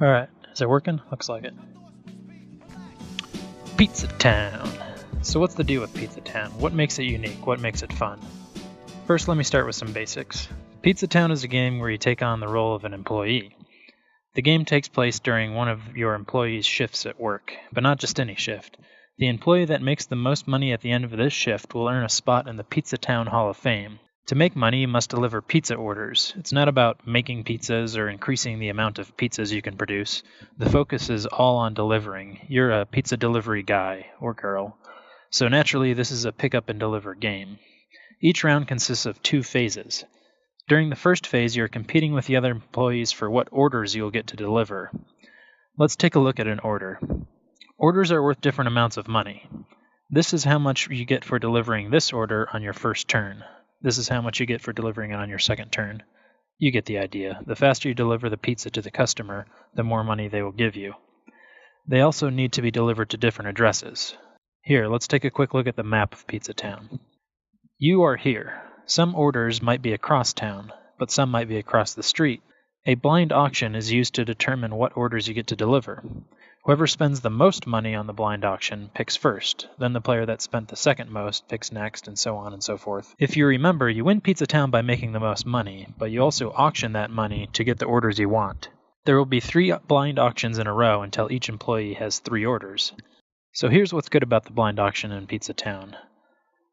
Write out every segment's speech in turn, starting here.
Alright, is it working? Looks like it. Pizza Town. So what's the deal with Pizza Town? What makes it unique? What makes it fun? First, let me start with some basics. Pizza Town is a game where you take on the role of an employee. The game takes place during one of your employees' shifts at work, but not just any shift. The employee that makes the most money at the end of this shift will earn a spot in the Pizza Town Hall of Fame. To make money, you must deliver pizza orders. It's not about making pizzas or increasing the amount of pizzas you can produce. The focus is all on delivering. You're a pizza delivery guy or girl. So naturally, this is a pick up and deliver game. Each round consists of 2 phases. During the first phase, you're competing with the other employees for what orders you'll get to deliver. Let's take a look at an order. Orders are worth different amounts of money. This is how much you get for delivering this order on your first turn. This is how much you get for delivering it on your second turn. You get the idea. The faster you deliver the pizza to the customer, the more money they will give you. They also need to be delivered to different addresses. Here, let's take a quick look at the map of Pizza Town. You are here. Some orders might be across town, but some might be across the street. A blind auction is used to determine what orders you get to deliver. Whoever spends the most money on the blind auction picks first, then the player that spent the second most picks next, and so on and so forth. If you remember, you win Pizza Town by making the most money, but you also auction that money to get the orders you want. There will be 3 blind auctions in a row until each employee has 3 orders. So here's what's good about the blind auction in Pizza Town.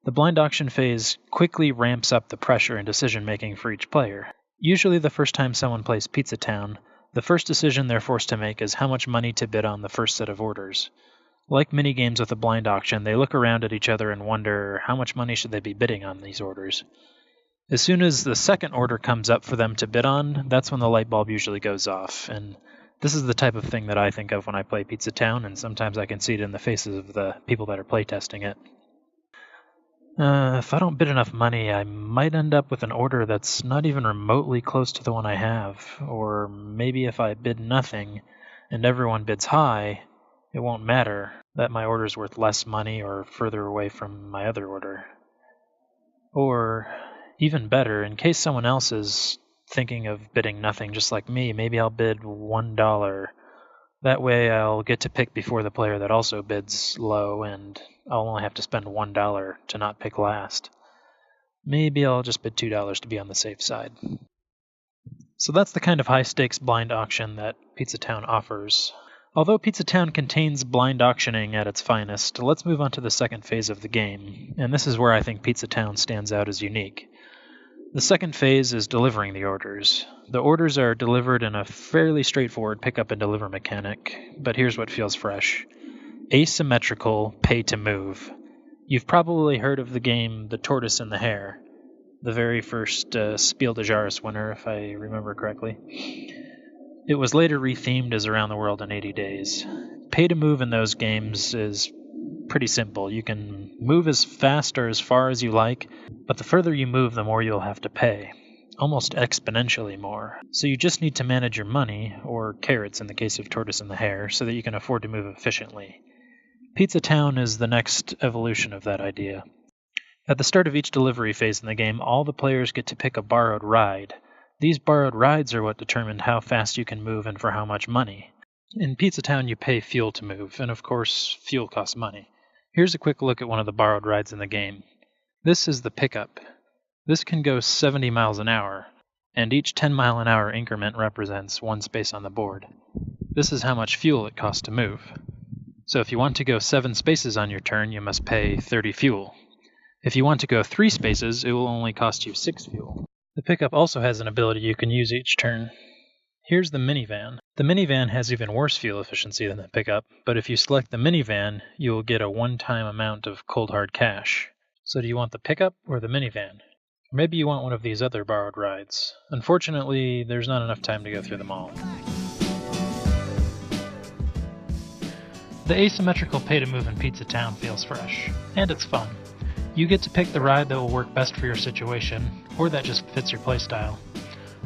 The blind auction phase quickly ramps up the pressure and decision-making for each player. Usually the first time someone plays Pizza Town, the first decision they're forced to make is how much money to bid on the first set of orders. Like many games with a blind auction, they look around at each other and wonder how much money should they be bidding on these orders. As soon as the second order comes up for them to bid on, that's when the light bulb usually goes off, and this is the type of thing that I think of when I play Pizza Town, and sometimes I can see it in the faces of the people that are playtesting it. If I don't bid enough money, I might end up with an order that's not even remotely close to the one I have. Or maybe if I bid nothing and everyone bids high, it won't matter that my order's worth less money or further away from my other order. Or, even better, in case someone else is thinking of bidding nothing just like me, maybe I'll bid $1. That way I'll get to pick before the player that also bids low, and I'll only have to spend $1 to not pick last. Maybe I'll just bid $2 to be on the safe side. So that's the kind of high-stakes blind auction that Pizza Town offers. Although Pizza Town contains blind auctioning at its finest, let's move on to the second phase of the game, and this is where I think Pizza Town stands out as unique. The second phase is delivering the orders. The orders are delivered in a fairly straightforward pick-up and deliver mechanic, but here's what feels fresh. Asymmetrical pay-to-move. You've probably heard of the game The Tortoise and the Hare, the very first Spiel des Jahres winner, if I remember correctly. It was later rethemed as Around the World in 80 Days. Pay-to-move in those games is pretty simple. You can move as fast or as far as you like, but the further you move, the more you'll have to pay. Almost exponentially more. So you just need to manage your money, or carrots in the case of Tortoise and the Hare, so that you can afford to move efficiently. Pizza Town is the next evolution of that idea. At the start of each delivery phase in the game, all the players get to pick a borrowed ride. These borrowed rides are what determine how fast you can move and for how much money. In Pizza Town, you pay fuel to move, and of course, fuel costs money. Here's a quick look at one of the borrowed rides in the game. This is the pickup. This can go 70 miles an hour, and each 10-mile-an-hour increment represents 1 space on the board. This is how much fuel it costs to move. So if you want to go 7 spaces on your turn, you must pay 30 fuel. If you want to go 3 spaces, it will only cost you 6 fuel. The pickup also has an ability you can use each turn. Here's the minivan. The minivan has even worse fuel efficiency than the pickup, but if you select the minivan, you will get a one-time amount of cold hard cash. So do you want the pickup or the minivan? Or maybe you want one of these other borrowed rides. Unfortunately, there's not enough time to go through them all. The asymmetrical pay-to-move in Pizza Town feels fresh, and it's fun. You get to pick the ride that will work best for your situation, or that just fits your playstyle.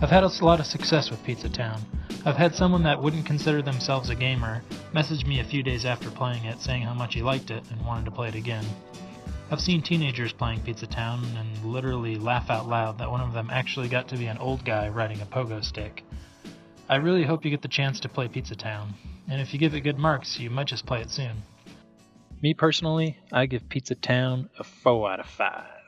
I've had a lot of success with Pizza Town. I've had someone that wouldn't consider themselves a gamer message me a few days after playing it saying how much he liked it and wanted to play it again. I've seen teenagers playing Pizza Town and literally laugh out loud that one of them actually got to be an old guy riding a pogo stick. I really hope you get the chance to play Pizza Town, and if you give it good marks, you might just play it soon. Me personally, I give Pizza Town a 4 out of 5.